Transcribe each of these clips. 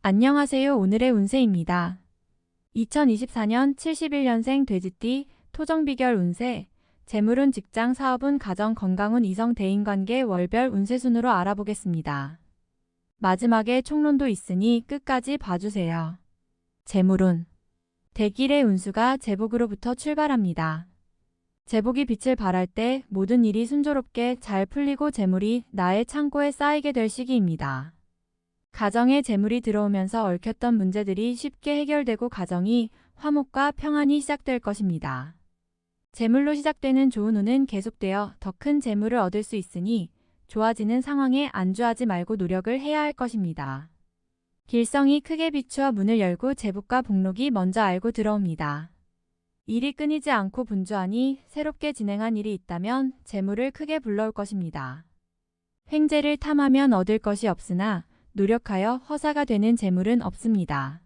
안녕하세요. 오늘의 운세입니다. 2024년 71년생 돼지띠 토정비결 운세, 재물운, 직장, 사업운, 가정, 건강운, 이성, 대인관계, 월별 운세 순으로 알아보겠습니다. 마지막에 총론도 있으니 끝까지 봐주세요. 재물운, 대길의 운수가 재복으로부터 출발합니다. 재복이 빛을 발할 때 모든 일이 순조롭게 잘 풀리고 재물이 나의 창고에 쌓이게 될 시기입니다. 가정에 재물이 들어오면서 얽혔던 문제들이 쉽게 해결되고 가정이 화목과 평안이 시작될 것입니다. 재물로 시작되는 좋은 운은 계속되어 더 큰 재물을 얻을 수 있으니 좋아지는 상황에 안주하지 말고 노력을 해야 할 것입니다. 길성이 크게 비추어 문을 열고 재복과 복록이 먼저 알고 들어옵니다. 일이 끊이지 않고 분주하니 새롭게 진행한 일이 있다면 재물을 크게 불러올 것입니다. 횡재를 탐하면 얻을 것이 없으나 노력하여 허사가 되는 재물은 없습니다.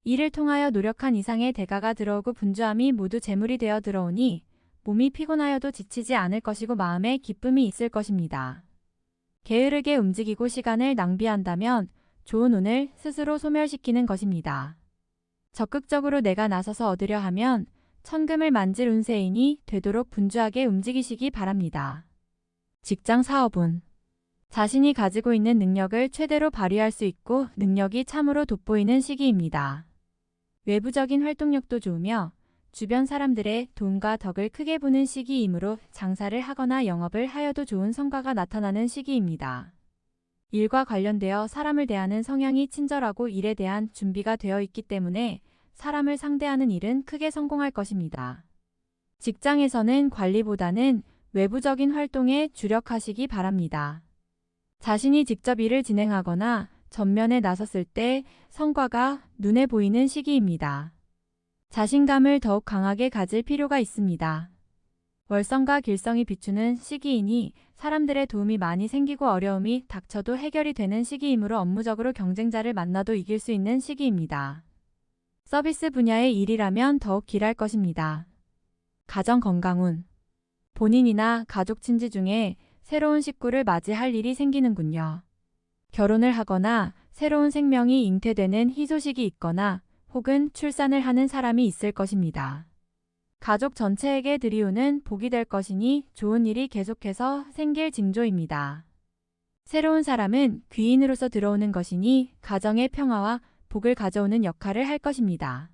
이를 통하여 노력한 이상의 대가가 들어오고 분주함이 모두 재물이 되어 들어오니 몸이 피곤하여도 지치지 않을 것이고 마음에 기쁨이 있을 것입니다. 게으르게 움직이고 시간을 낭비한다면 좋은 운을 스스로 소멸시키는 것입니다. 적극적으로 내가 나서서 얻으려 하면 천금을 만질 운세이니 되도록 분주하게 움직이시기 바랍니다. 직장, 사업운, 자신이 가지고 있는 능력을 최대로 발휘할 수 있고 능력이 참으로 돋보이는 시기입니다. 외부적인 활동력도 좋으며 주변 사람들의 도움과 덕을 크게 보는 시기이므로 장사를 하거나 영업을 하여도 좋은 성과가 나타나는 시기입니다. 일과 관련되어 사람을 대하는 성향이 친절하고 일에 대한 준비가 되어 있기 때문에 사람을 상대하는 일은 크게 성공할 것입니다. 직장에서는 관리보다는 외부적인 활동에 주력하시기 바랍니다. 자신이 직접 일을 진행하거나 전면에 나섰을 때 성과가 눈에 보이는 시기입니다. 자신감을 더욱 강하게 가질 필요가 있습니다. 월성과 길성이 비추는 시기이니 사람들의 도움이 많이 생기고 어려움이 닥쳐도 해결이 되는 시기이므로 업무적으로 경쟁자를 만나도 이길 수 있는 시기입니다. 서비스 분야의 일이라면 더욱 길할 것입니다. 가정, 건강운, 본인이나 가족, 친지 중에 새로운 식구를 맞이할 일이 생기는군요. 결혼을 하거나 새로운 생명이 잉태되는 희소식이 있거나 혹은 출산을 하는 사람이 있을 것입니다. 가족 전체에게 드리우는 복이 될 것이니 좋은 일이 계속해서 생길 징조입니다. 새로운 사람은 귀인으로서 들어오는 것이니 가정의 평화와 복을 가져오는 역할을 할 것입니다.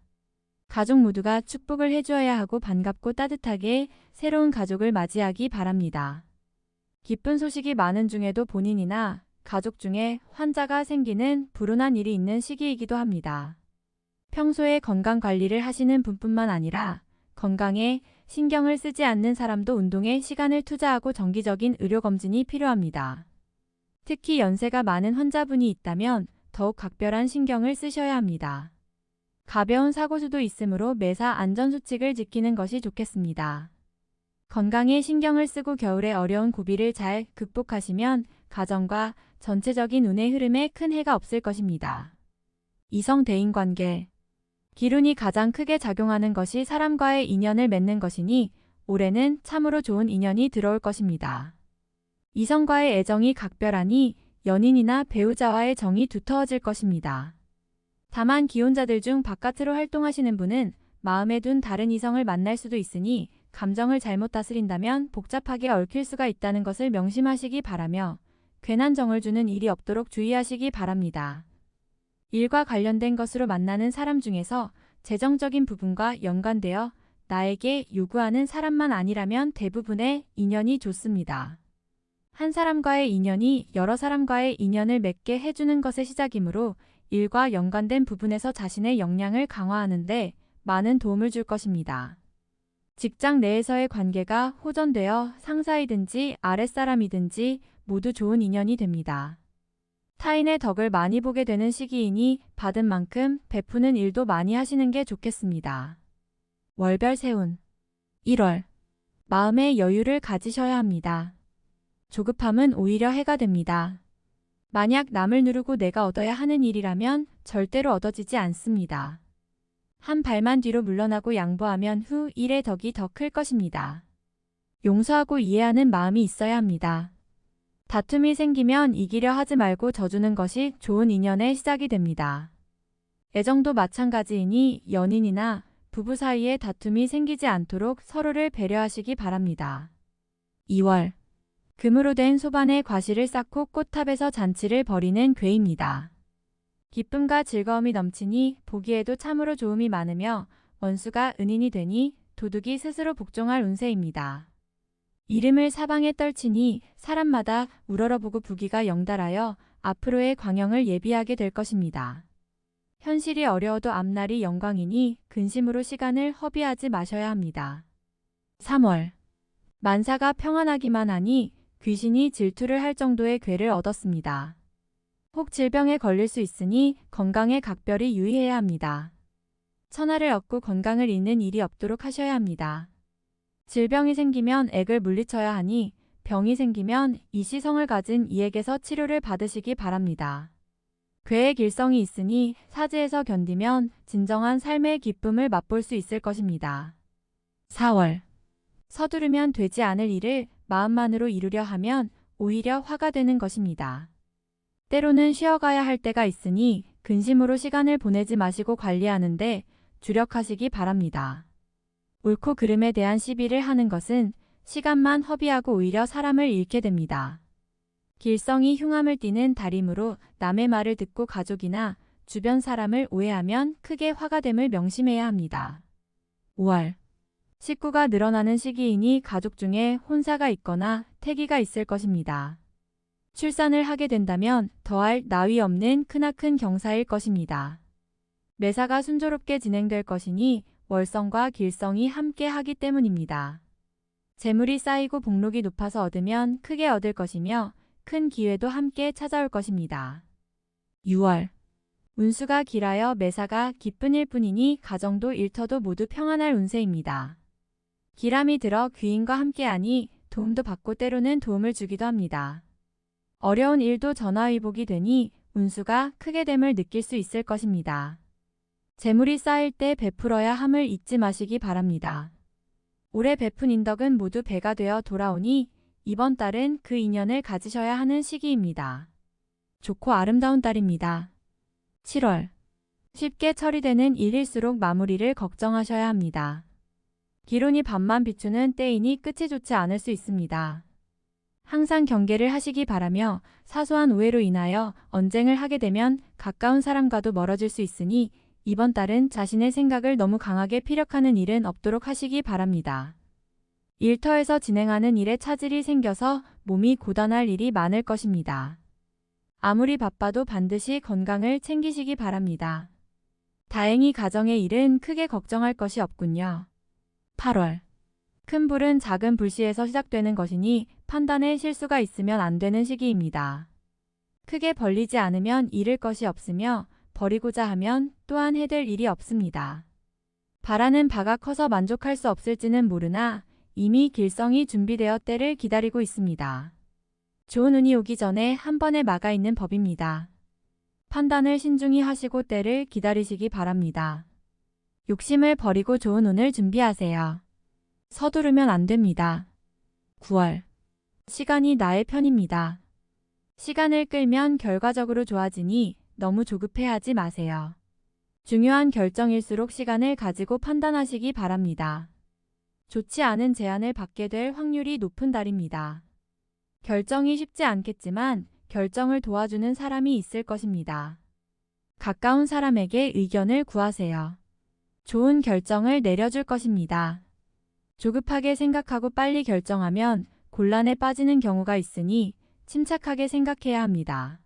가족 모두가 축복을 해주어야 하고 반갑고 따뜻하게 새로운 가족을 맞이하기 바랍니다. 기쁜 소식이 많은 중에도 본인이나 가족 중에 환자가 생기는 불운한 일이 있는 시기이기도 합니다. 평소에 건강 관리를 하시는 분뿐만 아니라 건강에 신경을 쓰지 않는 사람도 운동에 시간을 투자하고 정기적인 의료검진이 필요합니다. 특히 연세가 많은 환자분이 있다면 더욱 각별한 신경을 쓰셔야 합니다. 가벼운 사고수도 있으므로 매사 안전수칙을 지키는 것이 좋겠습니다. 건강에 신경을 쓰고 겨울의 어려운 고비를 잘 극복하시면 가정과 전체적인 운의 흐름에 큰 해가 없을 것입니다. 이성, 대인관계, 기운이 가장 크게 작용하는 것이 사람과의 인연을 맺는 것이니 올해는 참으로 좋은 인연이 들어올 것입니다. 이성과의 애정이 각별하니 연인이나 배우자와의 정이 두터워질 것입니다. 다만 기혼자들 중 바깥으로 활동하시는 분은 마음에 둔 다른 이성을 만날 수도 있으니 감정을 잘못 다스린다면 복잡하게 얽힐 수가 있다는 것을 명심하시기 바라며 괜한 정을 주는 일이 없도록 주의하시기 바랍니다. 일과 관련된 것으로 만나는 사람 중에서 재정적인 부분과 연관되어 나에게 요구하는 사람만 아니라면 대부분의 인연이 좋습니다. 한 사람과의 인연이 여러 사람과의 인연을 맺게 해주는 것의 시작이므로 일과 연관된 부분에서 자신의 역량을 강화하는 데 많은 도움을 줄 것입니다. 직장 내에서의 관계가 호전되어 상사이든지 아랫사람이든지 모두 좋은 인연이 됩니다. 타인의 덕을 많이 보게 되는 시기이니 받은 만큼 베푸는 일도 많이 하시는 게 좋겠습니다. 월별 세운 1월, 마음의 여유를 가지셔야 합니다. 조급함은 오히려 해가 됩니다. 만약 남을 누르고 내가 얻어야 하는 일이라면 절대로 얻어지지 않습니다. 한 발만 뒤로 물러나고 양보하면 후 일의 덕이 더 클 것입니다. 용서하고 이해하는 마음이 있어야 합니다. 다툼이 생기면 이기려 하지 말고 져주는 것이 좋은 인연의 시작이 됩니다. 애정도 마찬가지이니 연인이나 부부 사이에 다툼이 생기지 않도록 서로를 배려하시기 바랍니다. 2월. 금으로 된 소반에 과실을 쌓고 꽃탑에서 잔치를 벌이는 괴입니다. 기쁨과 즐거움이 넘치니 보기에도 참으로 좋음이 많으며 원수가 은인이 되니 도둑이 스스로 복종할 운세입니다. 이름을 사방에 떨치니 사람마다 우러러보고 부귀가 영달하여 앞으로의 광영을 예비하게 될 것입니다. 현실이 어려워도 앞날이 영광이니 근심으로 시간을 허비하지 마셔야 합니다. 3월. 만사가 평안하기만 하니 귀신이 질투를 할 정도의 괴를 얻었습니다. 혹 질병에 걸릴 수 있으니 건강에 각별히 유의해야 합니다. 천하를 얻고 건강을 잃는 일이 없도록 하셔야 합니다. 질병이 생기면 액을 물리쳐야 하니 병이 생기면 이시성을 가진 이에게서 치료를 받으시기 바랍니다. 괴의 길성이 있으니 사지에서 견디면 진정한 삶의 기쁨을 맛볼 수 있을 것입니다. 4월. 서두르면 되지 않을 일을 마음만으로 이루려 하면 오히려 화가 되는 것입니다. 때로는 쉬어가야 할 때가 있으니 근심으로 시간을 보내지 마시고 관리하는데 주력하시기 바랍니다. 옳고 그름에 대한 시비를 하는 것은 시간만 허비하고 오히려 사람을 잃게 됩니다. 길성이 흉함을 띠는 달이므로 남의 말을 듣고 가족이나 주변 사람을 오해하면 크게 화가 됨을 명심해야 합니다. 5월. 식구가 늘어나는 시기이니 가족 중에 혼사가 있거나 태기가 있을 것입니다. 출산을 하게 된다면 더할 나위 없는 크나큰 경사일 것입니다. 매사가 순조롭게 진행될 것이니 월성과 길성이 함께 하기 때문입니다. 재물이 쌓이고 복록이 높아서 얻으면 크게 얻을 것이며 큰 기회도 함께 찾아올 것입니다. 6월. 운수가 길하여 매사가 기쁜 일뿐이니 가정도 일터도 모두 평안할 운세입니다. 기람이 들어 귀인과 함께하니 도움도 받고 때로는 도움을 주기도 합니다. 어려운 일도 전화위복이 되니 운수가 크게 됨을 느낄 수 있을 것입니다. 재물이 쌓일 때 베풀어야 함을 잊지 마시기 바랍니다. 올해 베푼 인덕은 모두 배가 되어 돌아오니 이번 달은 그 인연을 가지셔야 하는 시기입니다. 좋고 아름다운 달입니다. 7월. 쉽게 처리되는 일일수록 마무리를 걱정하셔야 합니다. 기론이 밤만 비추는 때이니 끝이 좋지 않을 수 있습니다. 항상 경계를 하시기 바라며 사소한 오해로 인하여 언쟁을 하게 되면 가까운 사람과도 멀어질 수 있으니 이번 달은 자신의 생각을 너무 강하게 피력하는 일은 없도록 하시기 바랍니다. 일터에서 진행하는 일에 차질이 생겨서 몸이 고단할 일이 많을 것입니다. 아무리 바빠도 반드시 건강을 챙기시기 바랍니다. 다행히 가정의 일은 크게 걱정할 것이 없군요. 8월. 큰 불은 작은 불씨에서 시작되는 것이니 판단에 실수가 있으면 안 되는 시기입니다. 크게 벌리지 않으면 잃을 것이 없으며 버리고자 하면 또한 해될 일이 없습니다. 바라는 바가 커서 만족할 수 없을지는 모르나 이미 길성이 준비되어 때를 기다리고 있습니다. 좋은 운이 오기 전에 한 번에 막아 있는 법입니다. 판단을 신중히 하시고 때를 기다리시기 바랍니다. 욕심을 버리고 좋은 운을 준비하세요. 서두르면 안 됩니다. 9월. 시간이 나의 편입니다. 시간을 끌면 결과적으로 좋아지니 너무 조급해하지 마세요. 중요한 결정일수록 시간을 가지고 판단하시기 바랍니다. 좋지 않은 제안을 받게 될 확률이 높은 달입니다. 결정이 쉽지 않겠지만 결정을 도와주는 사람이 있을 것입니다. 가까운 사람에게 의견을 구하세요. 좋은 결정을 내려줄 것입니다. 조급하게 생각하고 빨리 결정하면 곤란에 빠지는 경우가 있으니 침착하게 생각해야 합니다.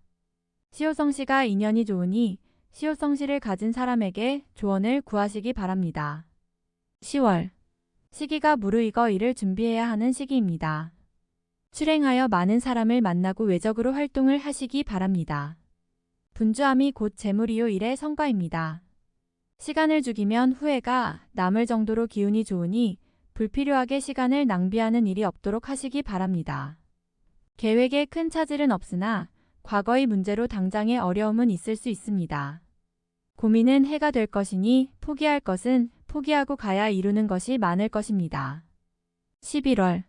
시호성씨가 인연이 좋으니 시호성씨를 가진 사람에게 조언을 구하시기 바랍니다. 10월. 시기가 무르익어 일을 준비해야 하는 시기입니다. 출행하여 많은 사람을 만나고 외적으로 활동을 하시기 바랍니다. 분주함이 곧 재물이요 일의 성과입니다. 시간을 죽이면 후회가 남을 정도로 기운이 좋으니 불필요하게 시간을 낭비하는 일이 없도록 하시기 바랍니다. 계획에 큰 차질은 없으나 과거의 문제로 당장의 어려움은 있을 수 있습니다. 고민은 해가 될 것이니 포기할 것은 포기하고 가야 이루는 것이 많을 것입니다. 11월.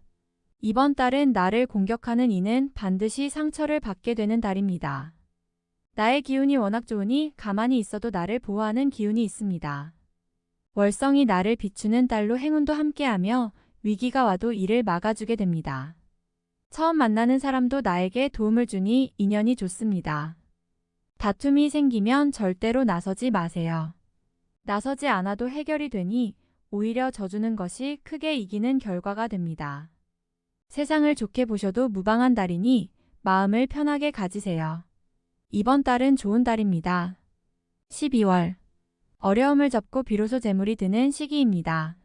이번 달은 나를 공격하는 이는 반드시 상처를 받게 되는 달입니다. 나의 기운이 워낙 좋으니 가만히 있어도 나를 보호하는 기운이 있습니다. 월성이 나를 비추는 달로 행운도 함께하며 위기가 와도 이를 막아주게 됩니다. 처음 만나는 사람도 나에게 도움을 주니 인연이 좋습니다. 다툼이 생기면 절대로 나서지 마세요. 나서지 않아도 해결이 되니 오히려 져주는 것이 크게 이기는 결과가 됩니다. 세상을 좋게 보셔도 무방한 달이니 마음을 편하게 가지세요. 이번 달은 좋은 달입니다. 12월. 어려움을 접고 비로소 재물이 드는 시기입니다.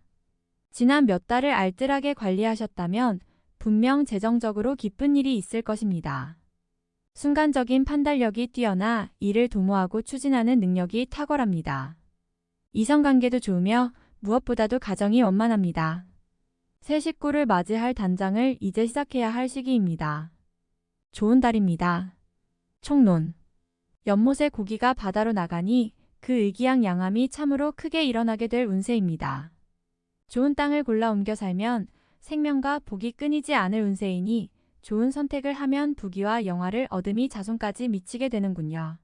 지난 몇 달을 알뜰하게 관리하셨다면 분명 재정적으로 기쁜 일이 있을 것입니다. 순간적인 판단력이 뛰어나 일을 도모하고 추진하는 능력이 탁월합니다. 이성관계도 좋으며 무엇보다도 가정이 원만합니다. 새 식구를 맞이할 단장을 이제 시작해야 할 시기입니다. 좋은 달입니다. 총론. 연못의 고기가 바다로 나가니 그 의기양양함이 참으로 크게 일어나게 될 운세입니다. 좋은 땅을 골라 옮겨 살면 생명과 복이 끊이지 않을 운세이니 좋은 선택을 하면 부귀와 영화를 얻음이 자손까지 미치게 되는군요.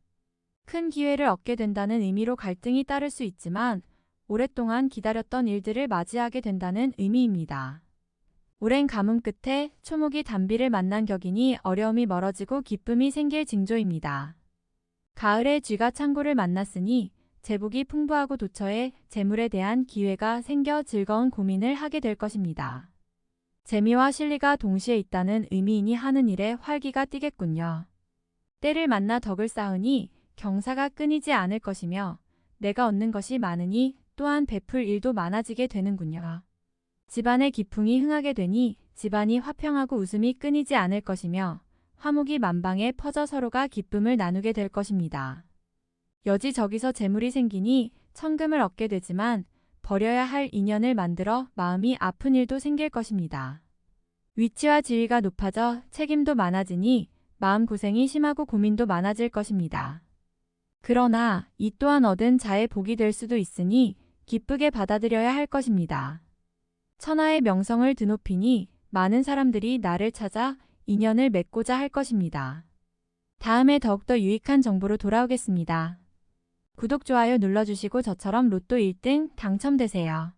큰 기회를 얻게 된다는 의미로 갈등이 따를 수 있지만 오랫동안 기다렸던 일들을 맞이하게 된다는 의미입니다. 오랜 가뭄 끝에 초목이 단비를 만난 격이니 어려움이 멀어지고 기쁨이 생길 징조입니다. 가을에 쥐가 창고를 만났으니 재복이 풍부하고 도처에 재물에 대한 기회가 생겨 즐거운 고민을 하게 될 것입니다. 재미와 실리가 동시에 있다는 의미이니 하는 일에 활기가 띠겠군요. 때를 만나 덕을 쌓으니 경사가 끊이지 않을 것이며 내가 얻는 것이 많으니 또한 베풀 일도 많아지게 되는군요. 집안의 기풍이 흥하게 되니 집안이 화평하고 웃음이 끊이지 않을 것이며 화목이 만방에 퍼져 서로가 기쁨을 나누게 될 것입니다. 여기저기서 재물이 생기니 천금을 얻게 되지만 버려야 할 인연을 만들어 마음이 아픈 일도 생길 것입니다. 위치와 지위가 높아져 책임도 많아지니 마음고생이 심하고 고민도 많아질 것입니다. 그러나 이 또한 얻은 자의 복이 될 수도 있으니 기쁘게 받아들여야 할 것입니다. 천하의 명성을 드높이니 많은 사람들이 나를 찾아 인연을 맺고자 할 것입니다. 다음에 더욱더 유익한 정보로 돌아오겠습니다. 구독, 좋아요 눌러주시고 저처럼 로또 1등 당첨되세요.